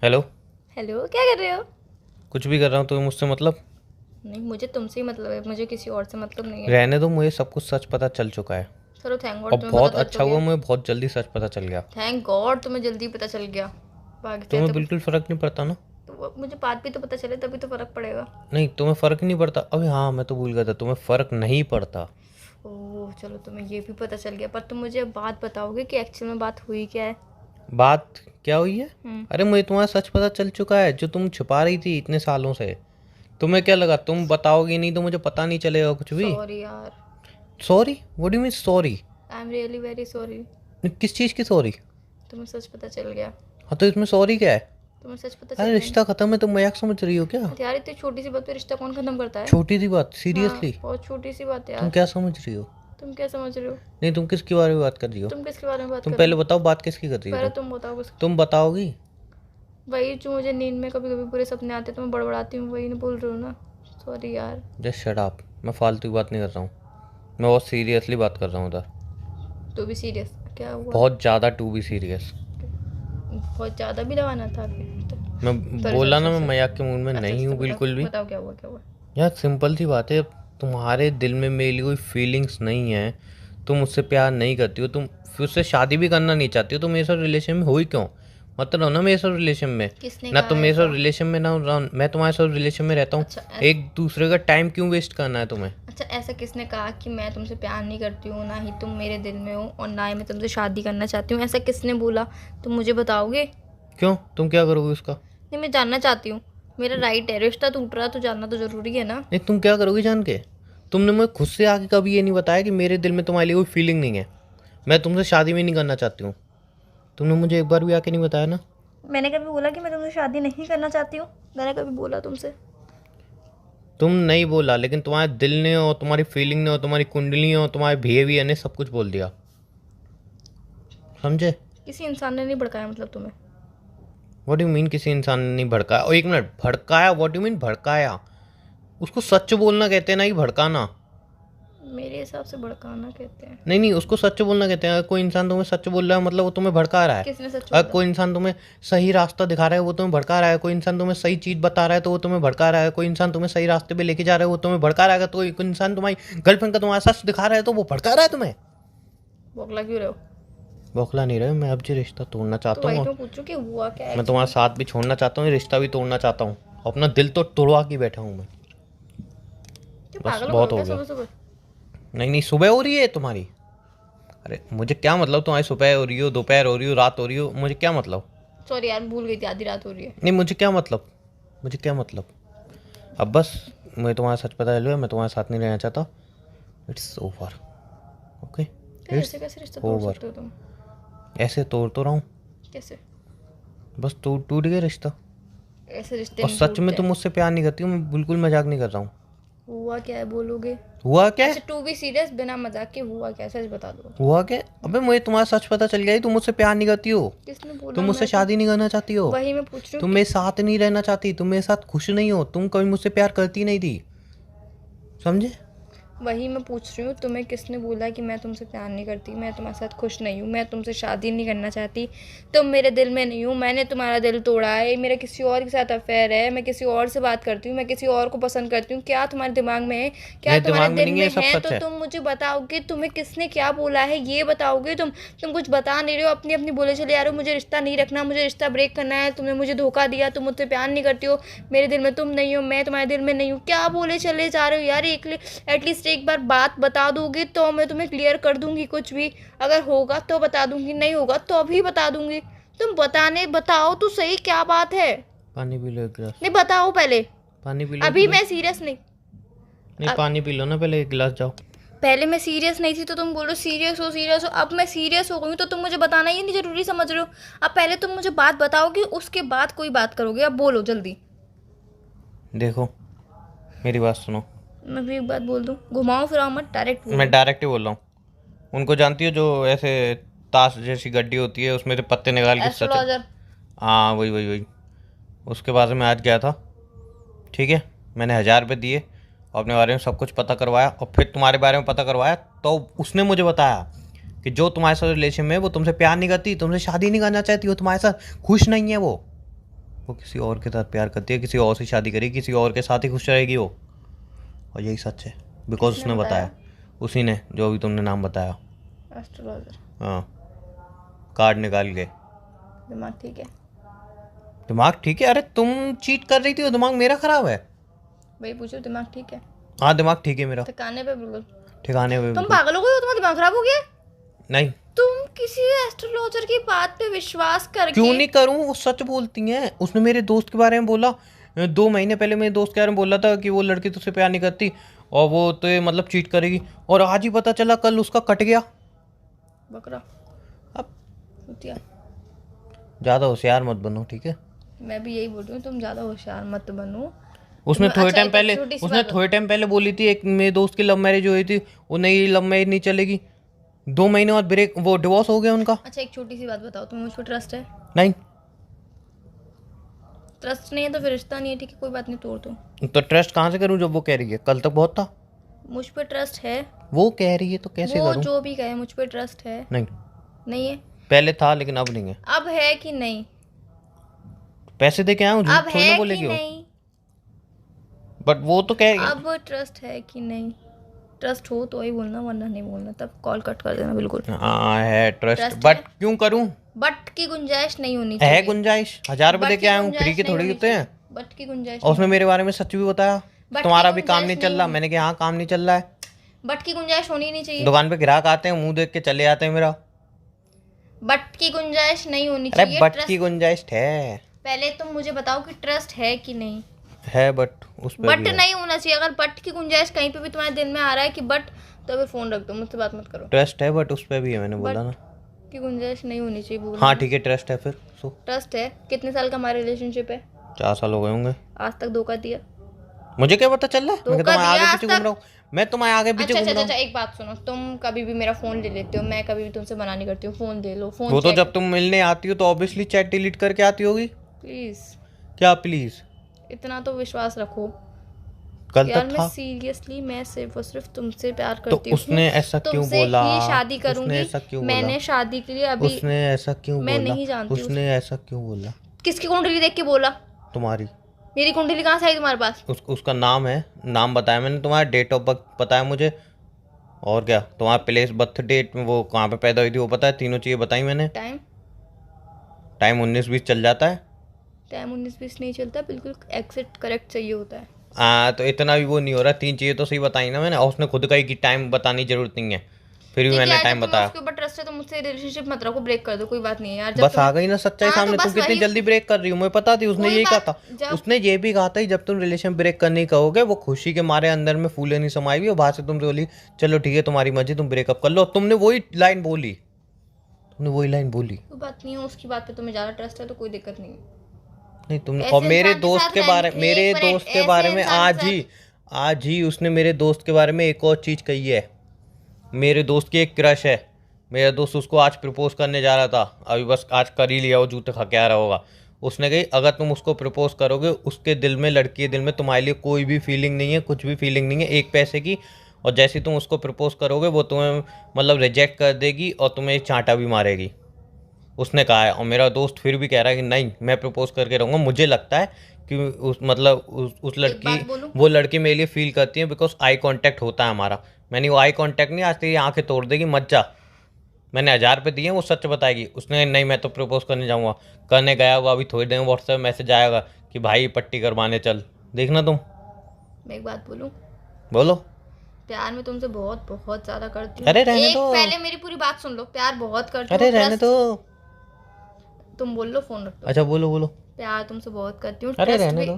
Hello. Hello, क्या कर रहे हो? कुछ भी कर रहा हूँ, तुम्हें मुझसे मतलब? नहीं, मुझे तुमसे ही मतलब है, मुझे किसी और से मतलब नहीं है। रहने दो, मुझे सब कुछ सच पता चल चुका है। चलो, थैंक और गॉड तुम्हें पता बहुत चल तो अच्छा हुआ, गया। मुझे बहुत जल्दी सच पता चल गया। थैंक गॉड तुम्हें जल्दी पता चल गया। भागते तुम्हें तो बिल्कुल फ़र्क नहीं पड़ता ना? तो मुझे बात भी तो पता चले तभी तो फर्क पड़ेगा। नहीं, तुम्हें फ़र्क नहीं पड़ता? अभी हाँ, मैं तो भूल गया था, तुम्हें फ़र्क नहीं पड़ता। ओह चलो, तुम्हें ये भी पता चल गया, पर तुम मुझे अब बात बताओगे कि एक्चुअल में बात हुई क्या है? बात क्या हुई है? हम्म। अरे, मुझे तुम्हारा सच पता चल चुका है, जो तुम छुपा रही थी इतने सालों से। तुम्हें क्या लगा तुम बताओगी नहीं तो मुझे पता नहीं चलेगा कुछ भी? सॉरी यार। Sorry? What do you mean sorry? I am really very sorry. किस चीज़ की सॉरी? तुम्हें सच पता चल गया। हाँ, तो इसमें सॉरी क्या है? तुम्हें सच पता अरे, चल गया रिश्ता ख़त्म है, तुम मजाक समझ रही हो क्या? यार, इतनी छोटी सी बात पे रिश्ता कौन खत्म करता है? छोटी सी बात, हाँ, सीरियसली? बहुत छोटी सी बात है तुम यार। क्या समझ रही हो? तुम क्या समझ रहे हो? नहीं, तुम किसके बारे में बात कर रही हो? तुम किसके बारे में बात तुम कर रहे पहले हो? बताओ, बात किसकी कर रही हो पहले तुम? तुम बताओ बस। तुम बताओगी? वही जो मुझे नींद में कभी कभी पूरे सपने आते तो मैं बड़बड़ाती हूँ, वही नहीं बोल रही हूँ ना। सॉरी यार। Just shut up. मैं फालतू की बात नहीं कर रहा हूँ। मैं बहुत सीरियसली बात कर रहा हूँ उधर। तू भी सीरियस? क्या हुआ? बहुत ज़्यादा, टू बी सीरियस। बहुत ज़्यादा भी लगाना था अभी तो। मैं सॉरी बोला सॉरी ना, सॉरी मैं सॉरी। मजाक के मूड में अच्छा नहीं अच्छा, हूँ बताओ बिल्कुल भी। बताओ, क्या हुआ क्या हुआ? यार, सिंपल सी बात है। तुम्हारे दिल में मेरे लिए कोई फीलिंग्स नहीं है। तुम मुझसे प्यार नहीं करती हो, तुम फिर उससे शादी भी करना नहीं चाहती हो, तो मेरे साथ रिलेशन में हुई क्यों? मत रहो ना मेरे साथ रिलेशन में। किसने ना कहा तुम मेरे साथ ऐसा? रिलेशन में ना मैं तुम्हारे साथ रिलेशन में रहता हूँ। अच्छा एक दूसरे का टाइम क्यों वेस्ट करना है तुम्हें? अच्छा, ऐसा किसने कहा कि मैं तुमसे प्यार नहीं करती हूँ, ना ही तुम मेरे दिल में हो और ना ही मैं तुमसे शादी करना चाहती हूँ? ऐसा किसने बोला? तुम मुझे बताओगे? क्यों, तुम क्या करोगे उसका? नहीं, मैं जानना चाहती हूँ। मेरा राइट है, रिश्ता टूट रहा तो जानना तो ज़रूरी है ना। नहीं, तुम क्या करोगी जान के? तुमने मुझे खुद से आके कभी ये नहीं बताया कि मेरे दिल में तुम्हारे लिए कोई फीलिंग नहीं है। मैं तुमसे शादी भी नहीं करना चाहती हूँ। तुमने मुझे एक बार भी आके नहीं बताया ना। मैंने कभी बोला कि मैं तुमसे शादी नहीं करना चाहती हूँ? मैंने कभी बोला तुमसे? तुम नहीं बोला, लेकिन तुम्हारे दिल ने और तुम्हारी फीलिंग ने और तुम्हारी कुंडली और तुम्हारे बिहेवियर ने सब कुछ बोल दिया। समझे? किसी इंसान ने नहीं भड़काया मतलब तुम्हें? व्हाट यू मीन किसी इंसान ने नहीं भड़काया? और एक मिनट, भड़काया? व्हाट यू मीन भड़काया? उसको सच बोलना कहते हैं ना, कि भड़काना। मेरे हिसाब से भड़काना कहते हैं। नहीं नहीं, उसको सच बोलना कहते हैं। अगर कोई इंसान तुम्हें सच बोल रहा है मतलब वो तुम्हें भड़का रहा है। किसने सच अगर बोला? कोई इंसान तुम्हें सही रास्ता दिखा रहा है वो तुम्हें भड़का रहा है। कोई इंसान तुम्हें सही चीज़ बता रहा है तो वो तुम्हें भड़का रहा है। कोई इंसान तुम्हें सही रास्ते पे लेके जा रहा है वो तुम्हें भड़का रहा है। अगर कोई इंसान तुम्हारी गर्लफ्रेंड का तुम्हारा सच दिखा रहा है तो वो भड़का रहा है तुम्हें। बौखला क्यों रहे हो? बौखला नहीं रहे, मैं अब जो रिश्ता तोड़ना तो चाहता वही हूँ। तो पूछूं कि हुआ क्या मैं तुम्हारा एक्चुअली? साथ भी छोड़ना चाहता हूँ, रिश्ता भी तोड़ना चाहता हूँ। अपना दिल तो तोड़वा के बैठा हूँ मैं। क्यों, बस पागल हो गए बहुत हो हो क्या गया। सुबह सुबह? नहीं नहीं, सुबह हो रही है तुम्हारी? अरे, मुझे क्या मतलब तुम्हारी सुबह हो रही हो, दोपहर हो रही हो, रात हो रही हो, मुझे क्या मतलब? सॉरी यार, भूल गई थी, आधी रात हो रही है। नहीं, मुझे क्या मतलब? मुझे क्या मतलब? अब बस, मुझे तुम्हारा सच पता चल गया, मैं तुम्हारे साथ नहीं रहना चाहता। It's over. ओके। तो इट्स ऐसे कैसे रिश्ता तोड़ ओवर। सकते हो तुम? ऐसे तोड़ तो रहा हूँ। कैसे? बस टूट टूट गया रिश्ता। ऐसे रिश्ते और नहीं सच में टूटते तुम हैं। मुझसे प्यार नहीं करती हो, मैं बिल्कुल मजाक नहीं कर रहा हूँ। हुआ क्या है बोलोगे? हुआ क्या? अच्छा, टू बी सीरियस, बिना मजाक के, हुआ क्या, सच बता दो। हुआ क्या? अबे, मुझे तुम्हारा सच पता चल गया ही, तुम मुझसे प्यार नहीं करती हो। किसने बोला? तुम मुझसे मैं तो शादी नहीं करना चाहती हो। वही मैं पूछ रही तुम हूँ मेरे साथ नहीं रहना चाहती, तुम मेरे साथ खुश नहीं हो, तुम कभी मुझसे प्यार करती नहीं थी। समझे? वही मैं पूछ रही हूँ, तुम्हें किसने बोला कि मैं तुमसे प्यार नहीं करती, मैं तुम्हारे साथ खुश नहीं हूँ, मैं तुमसे शादी नहीं करना चाहती, तुम मेरे दिल में नहीं हो, मैंने तुम्हारा दिल तोड़ा है, मेरा किसी और के साथ अफेयर है, मैं किसी और से बात करती हूँ, मैं किसी और को पसंद करती हूँ? क्या तुम्हारे दिमाग में है? क्या मेरे तुम्हारे दिमाग में दिल नहीं है, में सब है? सच तो है। तुम मुझे बताओगे, तुम्हें किसने क्या बोला है ये बताओगे? तुम कुछ बता नहीं रहे हो, अपनी अपनी बोले चले आ रहे हो, मुझे रिश्ता नहीं रखना, मुझे रिश्ता ब्रेक करना है, तुमने मुझे धोखा दिया, तुम मुझसे प्यार नहीं करती हो, मेरे दिल में तुम नहीं हो, मैं तुम्हारे दिल में नहीं हूँ, क्या बोले चले जा रहे हो यार? एक एटलीस्ट एक बार बात बता दोगे तो मैं तुम्हें क्लियर कर दूंगी कुछ भी। अगर होगा तो बता दूंगी, नहीं होगा तो अभी बता दूंगी। तुम बताओ तो सही, क्या बात है? पानी पी लो एक गिलास। नहीं, बताओ पहले। पानी पी लो एक अभी गिलास। मैं सीरियस नहीं। नहीं, अब पानी पी लो ना पहले, एक गिलास, जाओ। पहले मैं सीरियस नहीं थी तो तुम बोलो सीरियस हो सीरियस हो, अब मैं सीरियस हो गई हूँ तो तुम मुझे बताना ही नहीं जरूरी समझ रहे हो? अब पहले तुम मुझे बात बताओगे, उसके बाद कोई बात करोगे, अब बोलो जल्दी। देखो, मेरी बात सुनो। मैं भी एक बात बोल दूँ, घुमाओ फिराओ मत, डायरेक्ट मैं बोलो। डायरेक्ट ही बोल रहा हूँ। उनको जानती हो जो ऐसे ताश जैसी गड्डी होती है, उसमें से पत्ते निकाल के सच। एस्ट्रोलॉजर? हाँ, वही वही वही। उसके बारे में आज गया था। ठीक है। मैंने 1,000 रुपये दिए और अपने बारे में सब कुछ पता करवाया, और फिर तुम्हारे बारे में पता करवाया, तो उसने मुझे बताया कि जो तुम्हारे साथ रिलेशन में है वो तुमसे प्यार नहीं करती, तुमसे शादी नहीं करना चाहती, वो तुम्हारे साथ खुश नहीं है वो। वो किसी और के साथ प्यार करती है, किसी और से शादी करेगी, किसी और के साथ ही खुश रहेगी वो। और यही सच है, बिकॉज किसने उसने बताया, उसी ने, जो अभी तुमने नाम बताया। एस्ट्रोलॉजर। हाँ, कार्ड निकाल के। दिमाग ठीक है? दिमाग ठीक है? अरे तुम चीट कर रही थी, वो दिमाग मेरा खराब है। भाई पूछो, दिमाग ठीक है? हाँ दिमाग ठीक है मेरा, ठिकाने पे बिल्कुल। ठिकाने पे तुम बिल्कुल। पागल हो गए हो? तुम्हारा दिमाग खराब हो गया? नहीं, तुम किसी एस्ट्रोलॉजर की बात पे विश्वास करके। क्यों नहीं करूं, वो सच बोलती हैं। उसने मेरे दोस्त के बारे में बोला, 2 महीने पहले मेरे दोस्त के बारे में बोला था कि वो लड़की तुझसे प्यार नहीं करती और वो तो ये मतलब चीट करेगी, और आज ही पता चला, कल उसका कट गया। बकरा। अब कुतिया। ज़्यादा होशियार मत बनो, ठीक है? मैं भी यही बोल रही हूँ, तुम ज्यादा होशियार मत बनो। उसने थोड़े अच्छा, टाइम एक पहले छोटी सी उसने बात थोड़े टाइम पहले बोली थी, एक मेरे दोस्त की लव मैरिज हुई थी, वो नहीं, लव मैरिज नहीं चलेगी। 2 महीने बाद ब्रेक, वो डिवोर्स हो गया उनका। अच्छा, एक छोटी सी बात बताओ, तुम्हें मुझ पर ट्रस्ट है? नहीं ट्रस्ट नहीं है तो फिर रिश्ता नहीं है, ठीक है, कोई बात नहीं, तोड़ दो। तो ट्रस्ट कहाँ से करूँ जब वो कह रही है? कल तक बहुत था। मुझ पर ट्रस्ट है? वो कह रही है तो कैसे वो करूँ? जो भी कहे, मुझ पर ट्रस्ट है? नहीं, नहीं है? पहले था लेकिन अब नहीं है। अब है कि नहीं? पैसे दे के आया हूँ, अब झूठ थोड़ी है ना कि बोलेगी वो। नहीं? बट वो तो कह रही है। अब ट्रस्ट है कि नहीं? ट्रस्ट हो तो ही बोलना, वरना नहीं बोलना, तब कॉल कट कर देना बिल्कुल। हाँ है ट्रस्ट, Trust बट है? क्यों करूँ? बट की गुंजाइश नहीं होनी है चाहिए। गुंजाइश, 1000 रुपए बट दे की के आया हूँ, फ्री गुंजाइश के नहीं थोड़ी होनी होते चाहिए। हैं। बट की गुंजाइश और उसने नहीं मेरे बारे में सच भी बताया, बट तुम्हारा की भी काम गुंजाइश नहीं नहीं चल रहा। होनी। मैंने कहा हाँ काम नहीं चल रहा है। बट की गुंजाइश होनी नहीं चाहिए। दुकान पे ग्राहक आते हैं, मुंह देख के चले जाते हैं मेरा। बट की गुंजाइश नहीं होनी अरे चाहिए। बट ट्रस्ट, की गुंजाइश है। पहले तुम मुझे बताओ कि ट्रस्ट है कि नहीं? है बट उस पे बट भी है। नहीं होना चाहिए। अगर बट की गुंजाइश कहीं पे भी तुम्हारे दिल में आ रहा है कि बट, तो फिर फोन रख दो, मुझसे बात मत करो। ट्रस्ट है बट उस पे भी है, मैंने बोला ना। की गुंजाइश नहीं होनी चाहिए बोल। हाँ ठीक है, ट्रस्ट है फिर। सो ट्रस्ट है? कितने साल का हमारा रिलेशनशिप है? 4 साल हो गए होंगे। आज तक धोखा दिया? मुझे क्या पता चल रहा है? मैं धोखा तुम्हारे दिया आगे आज पीछे घूम तक? रहा हूँ, मैं तुम्हारे आगे पीछे अच्छा घूम अच्छा रहा अच्छा, हूँ। एक बात सुनो, तुम कभी भी मेरा फोन ले लेते हो, मैं कभी भी तुमसे मना नहीं करती हूँ, फोन दे लो, फोन वो तो चेक। जब तुम मिलने आती हो तो ऑब्वियसली चैट डिलीट करके आती होगी। प्लीज क्या प्लीज? इतना तो विश्वास रखो। कल यार तक मैं था सीरियसली, मैं सिर्फ और सिर्फ तुमसे प्यार तो करती हूँ। उसने ऐसा क्यों तुमसे बोला? ही शादी करूंगी। उसने ऐसा क्यों बोला? मैंने शादी के लिए अभी, उसने ऐसा क्यों मैं बोला? नहीं जानती उसने ऐसा क्यों बोला? किसकी कुंडली देख के बोला? तुम्हारी। मेरी कुंडली कहाँ से आई तुम्हारे पास? उसका नाम है, नाम बताया मैंने, तुम्हारा डेट ऑफ बर्थ पता है मुझे, और क्या तुम्हारा प्लेस, बर्थ डेट, वो कहाँ पे पैदा हुई थी वो पता है, तीनों चीज़ें बताई मैंने। टाइम? टाइम 19-20 चल जाता है। टाइम 19-20 नहीं चलता, बिल्कुल एग्जैक्ट करेक्ट चाहिए होता है। तो इतना भी वो नहीं हो रहा, 3 चीज़ें तो सही बताई ना मैंने, और उसने खुद कही कि टाइम बताने की जरूरत नहीं है, फिर भी ठीक मैंने है, टाइम जब तुम्हें बताया। उसके ऊपर ट्रस्ट है तो मुझसे रिलेशनशिप मत रखो, ब्रेक कर दो, कोई बात नहीं है यार। जब बस तुम, आ गई ना सच्चाई हाँ, तो सामने, तुम बस कितनी वही- जल्दी ब्रेक कर रही हो, मुझे पता थी। उसने कोई यही कहा बात- था, जब- उसने ये भी कहा था कि जब तुम रिलेशन ब्रेक करने कहोगे, वो खुशी के मारे अंदर में फूले नहीं समाई हुई, और बाहर से तुम बोली चलो ठीक है तुम्हारी मर्जी, तुम ब्रेकअप कर लो। तुमने वही लाइन बोली, तुमने वही लाइन बोली। कोई बात नहीं है, उसकी बात पे तुम्हें ज़्यादा ट्रस्ट है तो कोई दिक्कत नहीं है। नहीं तुमने, ऐसे और मेरे इंसान के दोस्त साथ के बारे, रहने- मेरे एक मिनट, दोस्त के ऐसे बारे में इंसान के आज ही उसने मेरे दोस्त के बारे में एक और चीज़ कही है। मेरे दोस्त की एक क्रश है, मेरा दोस्त उसको आज प्रपोज करने जा रहा था, अभी बस आज कर ही लिया, वो जूते खा के आ रहा होगा। उसने कही अगर तुम उसको प्रपोज करोगे, उसके दिल में, लड़की के दिल में तुम्हारे लिए कोई भी फीलिंग नहीं है, कुछ भी फीलिंग नहीं है एक पैसे की, और जैसे ही तुम उसको प्रपोज करोगे वो तुम्हें मतलब रिजेक्ट कर देगी और तुम्हें एक चांटा भी मारेगी, उसने कहा है। और मेरा दोस्त फिर भी कह रहा है कि नहीं मैं प्रपोज करके रहूँगा। मुझे लगता है कि उस मतलब उस एक बात लड़की, बोलूं? वो लड़की मेरे लिए फील करती है, बिकॉज आई कांटेक्ट होता है हमारा। मैंने वो आई कांटेक्ट नहीं, आज तेरी आंखें तोड़ देगी, मत जा। मैंने 1000 रुपये दिए, वो सच बताएगी। उसने नहीं मैं तो प्रपोज करने जाऊँगा, करने गया होगा, अभी थोड़ी देर में व्हाट्सएप मैसेज आएगा कि भाई पट्टी करवाने चल, देखना तुम। मैं एक बात बोलूं, बोलो। प्यार में तुमसे बहुत बहुत ज्यादा करती हूँ। अरे रहने एक दो। पहले मेरी पूरी बात सुन लो, प्यार बहुत करती हूँ। अरे रहने trust- दो। तुम बोल लो, फोन रख दो। अच्छा बोलो बोलो। प्यार तुमसे बहुत करती हूँ। अरे trust रहने भी- दो।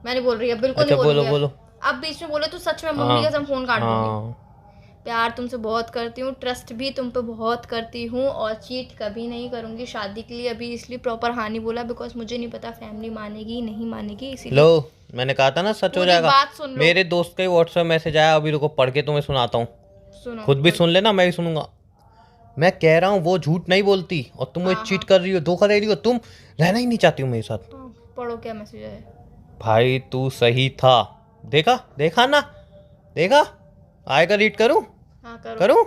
मैं नहीं बोल रही, अब बिल्कुल अच्छा नहीं बोलो बोलूंगी। बोलो। अब बीच में बोले तो सच में मम्मी का सब फोन काट दूंगी। हाँ प्यार तुमसे बहुत करती हूँ, ट्रस्ट भी तुम पे बहुत करती हूँ, और चीट कभी नहीं करूंगी। शादी के लिए अभी इसलिए प्रॉपर हाँ नहीं बोला, बिकॉज मुझे नहीं पता फैमिली मानेगी नहीं मानेगी, इसीलिए। लो, मैंने कहा था ना सच हो पूरी जाएगा। बात सुन लो। मेरे दोस्त का ही व्हाट्सएप मैसेज आया, अभी रुको पढ़ के तुम्हें सुनाता हूँ, सुनो, खुद भी सुन लेना, मैं भी सुनूंगा। मैं कह रहा हूँ वो झूठ नहीं बोलती, और तुम हाँ, चीट कर रही हो, धोखा दे रही हो, तुम रहना ही नहीं चाहती हो मेरे साथ। हाँ, पढ़ो क्या मैसेज है। भाई तू सही था, देखा देखा ना, देखा आएगा, रीड करूँ हाँ करो। करूँ।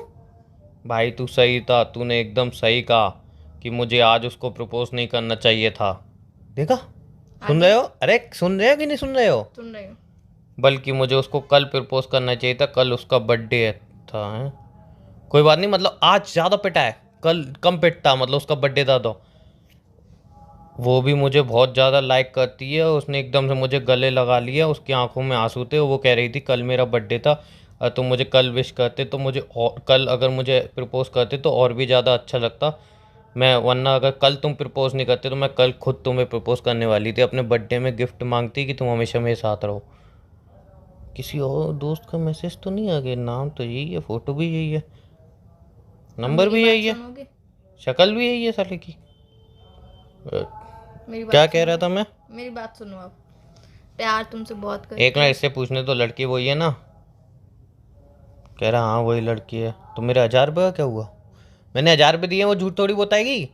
भाई तू सही था, तूने एकदम सही कहा कि मुझे आज उसको प्रपोज नहीं करना चाहिए था, देखा। सुन रहे हो? अरे सुन रहे हो कि नहीं सुन रहे हो? सुन रही हूँ। बल्कि मुझे उसको कल प्रपोज करना चाहिए था, कल उसका बर्थडे था है? कोई बात नहीं, मतलब आज ज़्यादा पिटा है, कल कम पिटता, मतलब उसका बर्थडे था तो। वो भी मुझे बहुत ज़्यादा लाइक करती है, उसने एकदम से मुझे गले लगा लिया, उसकी आंखों में आंसू थे, वो कह रही थी कल मेरा बर्थडे था और तुम मुझे कल विश करते तो मुझे और कल अगर मुझे प्रपोज करते तो और भी ज़्यादा अच्छा लगता मैं, वरना अगर कल तुम प्रपोज नहीं करते तो मैं कल खुद तुम्हें प्रपोज करने वाली थी, अपने बर्थडे में गिफ्ट मांगती कि तुम हमेशा मेरे साथ रहो। किसी और दोस्त का मैसेज तो नहीं आ गया? नाम तो यही है, फ़ोटो भी यही है, नंबर भी यही है, सुनोगे? शक्ल भी यही है साले की। मेरी बात क्या कह रहा था मैं? मेरी बात सुनो आप। प्यार तुमसे बहुत कर एक मिनट, इससे पूछने तो, लड़की वही है ना? कह रहा हाँ वही लड़की है। तो मेरे 1000 रुपये का क्या हुआ? मैंने 1000 रुपये दिए, वो झूठ थोड़ी बताएगी।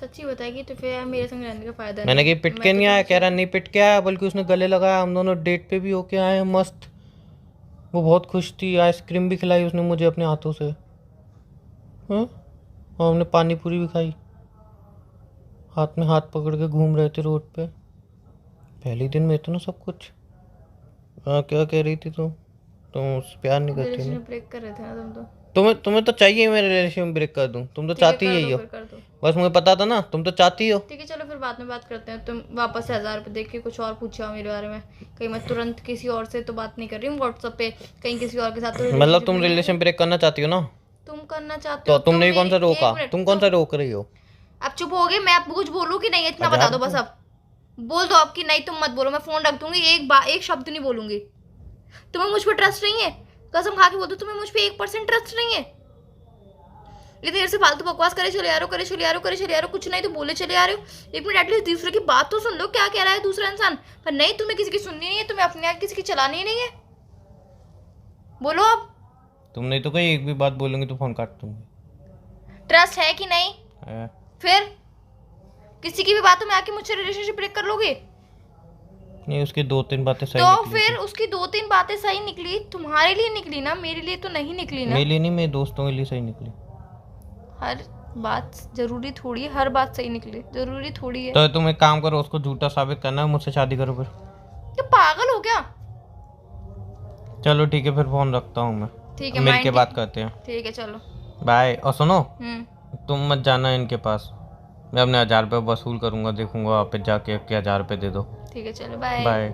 सच्ची बताएगी तो फिर यार मेरे संग रहने का फायदा मैंने नहीं। कहीं पिट के नहीं आया, कह रहा नहीं पिट के आया, बल्कि उसने गले लगाया, हम दोनों डेट पे भी होके आए हैं मस्त। वो बहुत खुश थी, आइसक्रीम भी खिलाई उसने मुझे अपने हाथों से, हाँ, और हमने पानी पूरी भी खाई, हाथ में हाथ पकड़ के घूम रहे थे रोड पे। पहले दिन में इतना सब कुछ। हाँ, क्या कह रही थी तुम उससे प्यार नहीं करती ना? रिलेशनशिप ब्रेक कर रहे थे ना तुम तो। तुम्हें तो चाहिए मैं रिलेशन ब्रेक कर दूं, तुम तो ठीक है, चाहती ही कर यही दो हो। फिर, कर दो। बस मुझे पता था ना, तुम तो चाहती हो। ठीक है चलो फिर बाद में बात करते हैं। तुम वापस से 1000 रुपये देख के कुछ और पूछा मेरे बारे में, कहीं मैं तुरंत किसी और से तो बात नहीं कर रही हूँ व्हाट्सएप पे, कहीं किसी और के साथ तो मतलब तुम relationship में- रिलेशन ब्रेक करना चाहती हो ना? तुम करना चाहते तो हो तुमने कौन सा एक रोका? मिनट, तुम कौन सा रोक रही हो? अब चुप हो गए? मैं अब कुछ बोलूँ कि नहीं, इतना बता दो बस। अब बोल दो अब कि नहीं तुम मत बोलो, मैं फोन रख दूंगी, एक शब्द नहीं बोलूंगी। तुम्हें मुझ पर ट्रस्ट नहीं है? कसम खा के बोल दो, तुम्हें मुझ पर 1% ट्रस्ट नहीं है? इतनी देर से फालतू बकवास करे चले आ रहे हो, करे चले आ रहे हो, करे चले आ रहे हो, कुछ नहीं तो बोले चले आ रहे हो। एक मिनट एटलीस्ट दूसरे की बात तो सुन लो, क्या कह रहा है दूसरा इंसान। पर नहीं, तुम्हें किसी की सुननी नहीं है, तुम्हें अपने आप किसी की चलानी ही नहीं है। बोलो अब। तुम नहीं तो कहीं एक भी बात बोलूंगी तो फोन काट दूंगी। ट्रस्ट है कि नहीं? है। फिर किसी की भी बातों में आके मुझसे रिलेशनशिप ब्रेक कर लोगे? नहीं, उसकी 2-3 बातें सही तो निकली फिर थी। उसकी 2-3 बातें सही निकली, तुम्हारे लिए निकली ना, मेरे लिए तो नहीं निकली ना। मेरे लिए नहीं, मेरे दोस्तों के लिए सही निकली। हर बात जरूरी थोड़ी है, हर बात सही निकले जरूरी थोड़ी है। तो तुम एक काम करो, उसको झूठा साबित करना है, मुझसे शादी करो फिर। क्या पागल हो क्या? चलो ठीक है, फिर फोन रखता हूँ मैं। ठीक है, मिल के माइंड बात करते हैं। ठीक है चलो। बाय। और सुनो, हम्म। तुम मत जाना इनके पास, मैं अपने 1000 रुपये वसूल करूंगा, देखूंगा वहाँ पे जाके कि 1000 रुपये दे दो। ठीक है चलो, बाय। बाय।